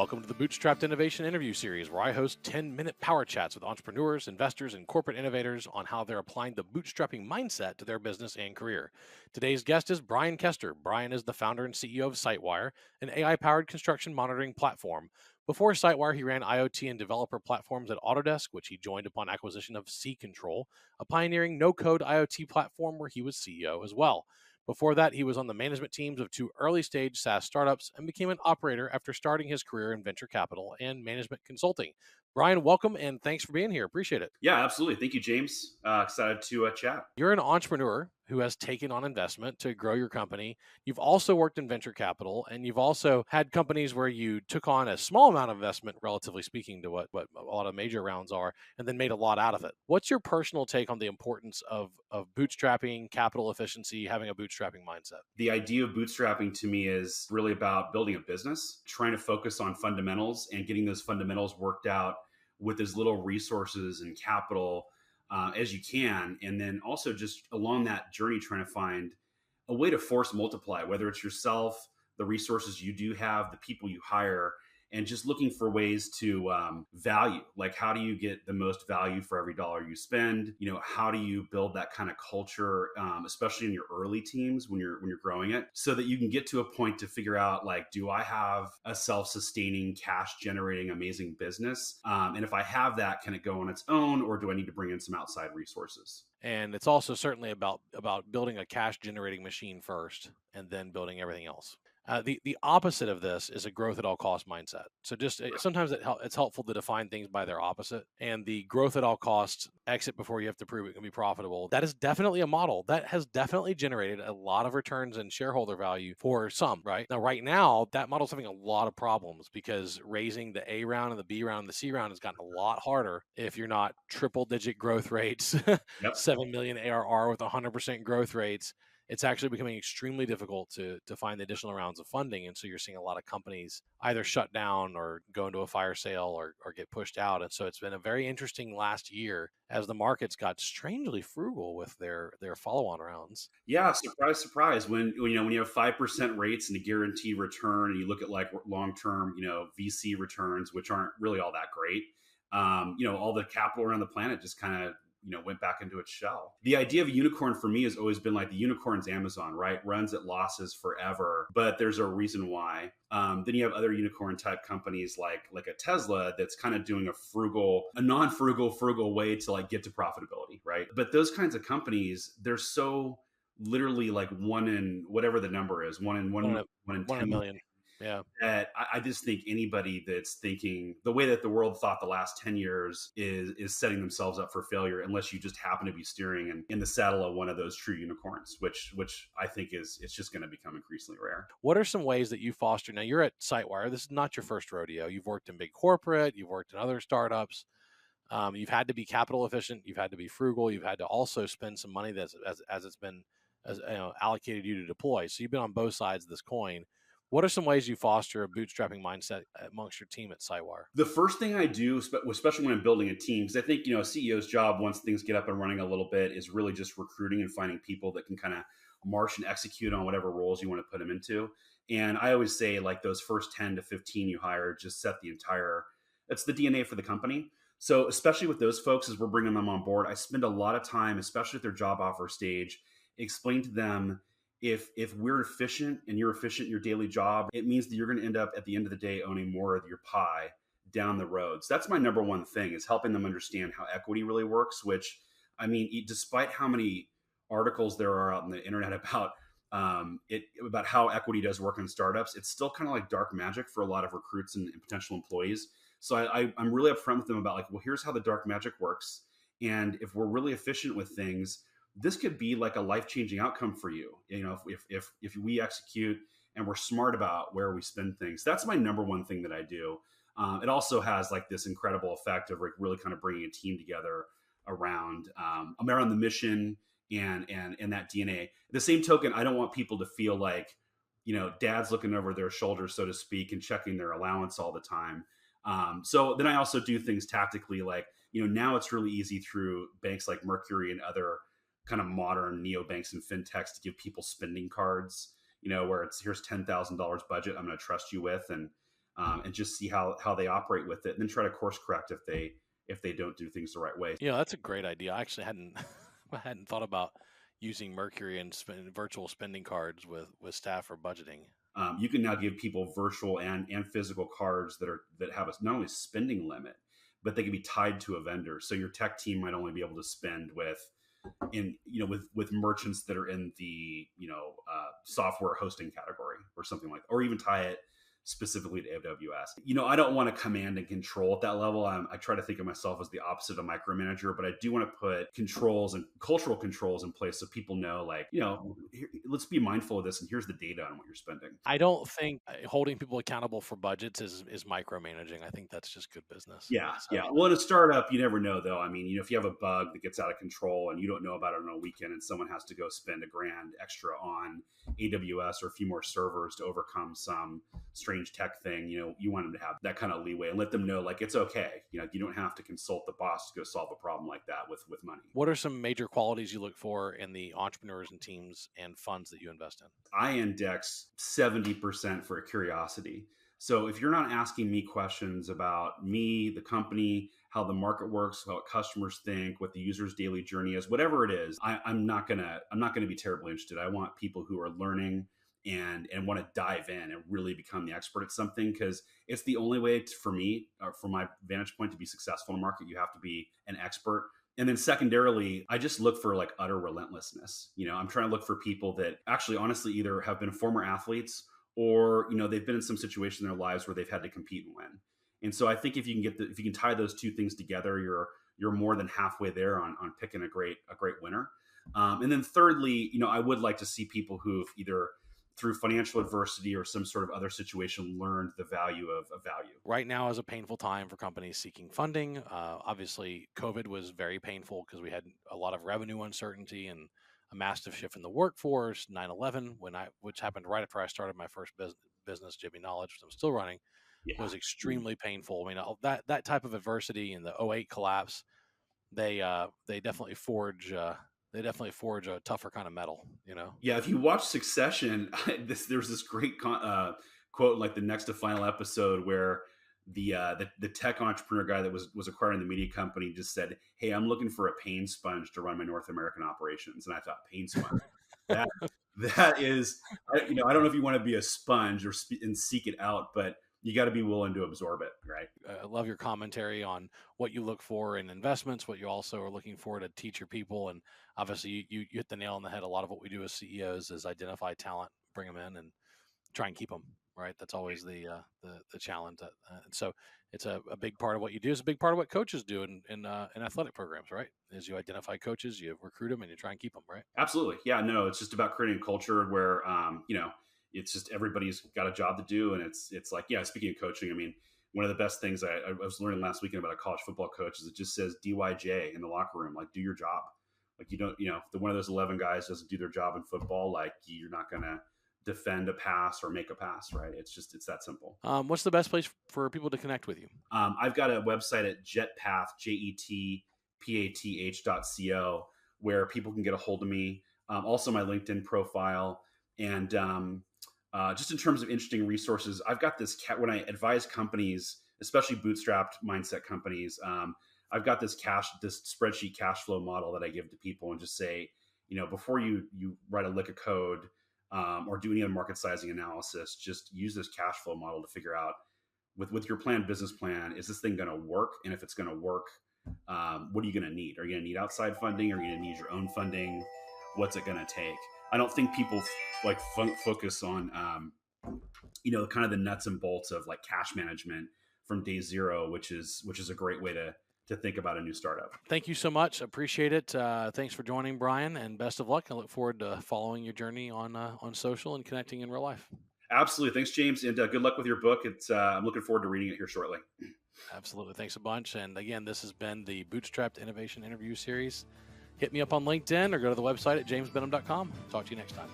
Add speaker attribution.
Speaker 1: Welcome to the Bootstrapped Innovation Interview Series, where I host 10-minute power chats with entrepreneurs, investors, and corporate innovators on how they're applying the bootstrapping mindset to their business and career. Today's guest is Bryan Kester. Bryan is the founder and CEO of Sitewire, an AI-powered construction monitoring platform. Before Sitewire, he ran IoT and developer platforms at Autodesk, which he joined upon acquisition of C Control, a pioneering no-code IoT platform where he was CEO as well. Before that, he was on the management teams of two early-stage SaaS startups and became an operator after starting his career in venture capital and management consulting. Bryan, welcome and thanks for being here. Appreciate it.
Speaker 2: Yeah, absolutely. Thank you, James. Excited to chat.
Speaker 1: You're an entrepreneur who has taken on investment to grow your company. You've also worked in venture capital, and you've also had companies where you took on a small amount of investment, relatively speaking, to what a lot of major rounds are, and then made a lot out of it. What's your personal take on the importance of bootstrapping, capital efficiency, having a bootstrapping mindset?
Speaker 2: The idea of bootstrapping to me is really about building a business, trying to focus on fundamentals and getting those fundamentals worked out with as little resources and capital as you can. And then also just along that journey, trying to find a way to force multiply, whether it's yourself, the resources you do have, the people you hire, and just looking for ways to value. Like, how do you get the most value for every dollar you spend? You know, how do you build that kind of culture, especially in your early teams when you're growing it, so that you can get to a point to figure out, like, do I have a self-sustaining, cash-generating, amazing business? And if I have that, can it go on its own, or do I need to bring in some outside resources?
Speaker 1: And it's also certainly about building a cash-generating machine first, and then building everything else. The opposite of this is a growth at all cost mindset. So just sometimes it's helpful to define things by their opposite. And the growth at all costs, exit before you have to prove it can be profitable, that is definitely a model that has definitely generated a lot of returns and shareholder value for some, right? Now, right now, that model's having a lot of problems because raising the A round and the B round and the C round has gotten a lot harder if you're not triple-digit growth rates,
Speaker 2: Yep.
Speaker 1: 7 million ARR with 100% growth rates. It's actually becoming extremely difficult to find the additional rounds of funding. And so you're seeing a lot of companies either shut down or go into a fire sale or get pushed out. And so it's been a very interesting last year as the markets got strangely frugal with their follow-on rounds.
Speaker 2: Yeah, surprise, surprise. When you have 5% rates and a guaranteed return, and you look at like long-term, VC returns, which aren't really all that great. All the capital around the planet just kind of went back into its shell. The idea of a unicorn for me has always been like the unicorn's Amazon, right? Runs at losses forever, but there's a reason why. Then you have other unicorn type companies like a Tesla that's kind of doing a non-frugal way to like get to profitability, right? But those kinds of companies, they're so literally like one in whatever the number is, one in 10
Speaker 1: million. Yeah.
Speaker 2: That I just think anybody that's thinking the way that the world thought the last 10 years is setting themselves up for failure unless you just happen to be steering in the saddle of one of those true unicorns, which I think it's just going to become increasingly rare.
Speaker 1: What are some ways that you foster? Now, you're at Sitewire. This is not your first rodeo. You've worked in big corporate. You've worked in other startups. You've had to be capital efficient. You've had to be frugal. You've had to also spend some money that's as it's been allocated you to deploy. So you've been on both sides of this coin. What are some ways you foster a bootstrapping mindset amongst your team at Sitewire?
Speaker 2: The first thing I do, especially when I'm building a team, because I think, a CEO's job, once things get up and running a little bit, is really just recruiting and finding people that can kind of march and execute on whatever roles you want to put them into. And I always say, like, those first 10 to 15 you hire, just set it's the DNA for the company. So especially with those folks, as we're bringing them on board, I spend a lot of time, especially at their job offer stage, explain to them, if we're efficient and you're efficient in your daily job, it means that you're going to end up at the end of the day owning more of your pie down the road. So that's my number one thing, is helping them understand how equity really works, which, I mean, despite how many articles there are out on the internet about about how equity does work in startups, it's still kind of like dark magic for a lot of recruits and potential employees. So I'm really upfront with them about, like, well, here's how the dark magic works. And if we're really efficient with things, this could be like a life-changing outcome for you. If we execute and we're smart about where we spend things. That's my number one thing that I do. It also has like this incredible effect of like really kind of bringing a team together around the mission and that DNA. At the same token, I don't want people to feel like, dad's looking over their shoulder, so to speak, and checking their allowance all the time. So then I also do things tactically, like, now it's really easy through banks like Mercury and other kind of modern neobanks and fintechs to give people spending cards, where it's, here's $10,000 budget I'm going to trust you with. And and just see how they operate with it, and then try to course correct if they don't do things the right way.
Speaker 1: That's a great idea. I actually hadn't I hadn't thought about using Mercury and virtual spending cards with staff for budgeting.
Speaker 2: You can now give people virtual and physical cards that have not only spending limit, but they can be tied to a vendor. So your tech team might only be able to spend with merchants that are in the software hosting category or something like that, or even tie it specifically to AWS. I don't want to command and control at that level. I try to think of myself as the opposite of micromanager, but I do want to put controls and cultural controls in place so people know, like, let's be mindful of this, and here's the data on what you're spending.
Speaker 1: I don't think holding people accountable for budgets is micromanaging. I think that's just good business.
Speaker 2: Yeah, yeah. Well, in a startup, you never know, though. I mean, if you have a bug that gets out of control and you don't know about it on a weekend, and someone has to go spend $1,000 extra on AWS or a few more servers to overcome some strange tech thing, you want them to have that kind of leeway and let them know, like, it's okay. You don't have to consult the boss to go solve a problem like that with money.
Speaker 1: What are some major qualities you look for in the entrepreneurs and teams and funds that you invest in?
Speaker 2: I index 70% for curiosity. So if you're not asking me questions about me, the company, how the market works, what customers think, what the user's daily journey is, whatever it is, I'm not gonna be terribly interested. I want people who are learning and want to dive in and really become the expert at something, because it's the only way for me, from my vantage point, to be successful in the market. You have to be an expert. And then secondarily, I just look for like utter relentlessness. I'm trying to look for people that actually honestly either have been former athletes or, they've been in some situation in their lives where they've had to compete and win. And so I think if you can tie those two things together, you're more than halfway there on picking a great winner. And then thirdly, I would like to see people who've either through financial adversity or some sort of other situation learned the value of value.
Speaker 1: Right now is a painful time for companies seeking funding. Obviously, COVID was very painful because we had a lot of revenue uncertainty and a massive shift in the workforce. 9/11, which happened right after I started my first business, Jimmy Knowledge, which I'm still running, was extremely painful. I mean, that type of adversity and the '08 collapse, they definitely forge a tougher kind of metal.
Speaker 2: Yeah, if you watch Succession, there's this great quote, like the next to final episode, where the tech entrepreneur guy that was acquiring the media company just said, "Hey, I'm looking for a pain sponge to run my North American operations." And I thought, pain sponge, that is, I don't know if you want to be a sponge and seek it out, but you got to be willing to absorb it, right?
Speaker 1: I love your commentary on what you look for in investments, what you also are looking for to teach your people. And obviously you hit the nail on the head. A lot of what we do as CEOs is identify talent, bring them in and try and keep them, right? That's always the challenge. And so it's a big part of what you do. It's a big part of what coaches do in athletic programs, right? Is you identify coaches, you recruit them, and you try and keep them, right?
Speaker 2: Absolutely. Yeah, no, it's just about creating a culture where, it's just everybody's got a job to do. And it's like, yeah, speaking of coaching, I mean, one of the best things I was learning last weekend about a college football coach is it just says DYJ in the locker room, like, do your job. Like, you don't, if one of those 11 guys doesn't do their job in football, like, you're not going to defend a pass or make a pass, right? It's that simple.
Speaker 1: What's the best place for people to connect with you?
Speaker 2: I've got a website at jetpath, jetpath.co, where people can get a hold of me. Also my LinkedIn profile. And just in terms of interesting resources, I've got this when I advise companies, especially bootstrapped mindset companies, I've got this spreadsheet cash flow model that I give to people and just say, before you write a lick of code or do any other market sizing analysis, just use this cash flow model to figure out with your planned business plan, is this thing going to work? And if it's going to work, what are you going to need? Are you going to need outside funding? Are you going to need your own funding? What's it going to take? I don't think people like focus on, kind of the nuts and bolts of like cash management from day zero, which is a great way to think about a new startup.
Speaker 1: Thank you so much. Appreciate it. Thanks for joining, Bryan, and best of luck. I look forward to following your journey on social and connecting in real life.
Speaker 2: Absolutely. Thanks, James. And good luck with your book. I'm looking forward to reading it here shortly.
Speaker 1: Absolutely. Thanks a bunch. And again, this has been the Bootstrapped Innovation Interview Series. Hit me up on LinkedIn or go to the website at jamesbenham.com. Talk to you next time.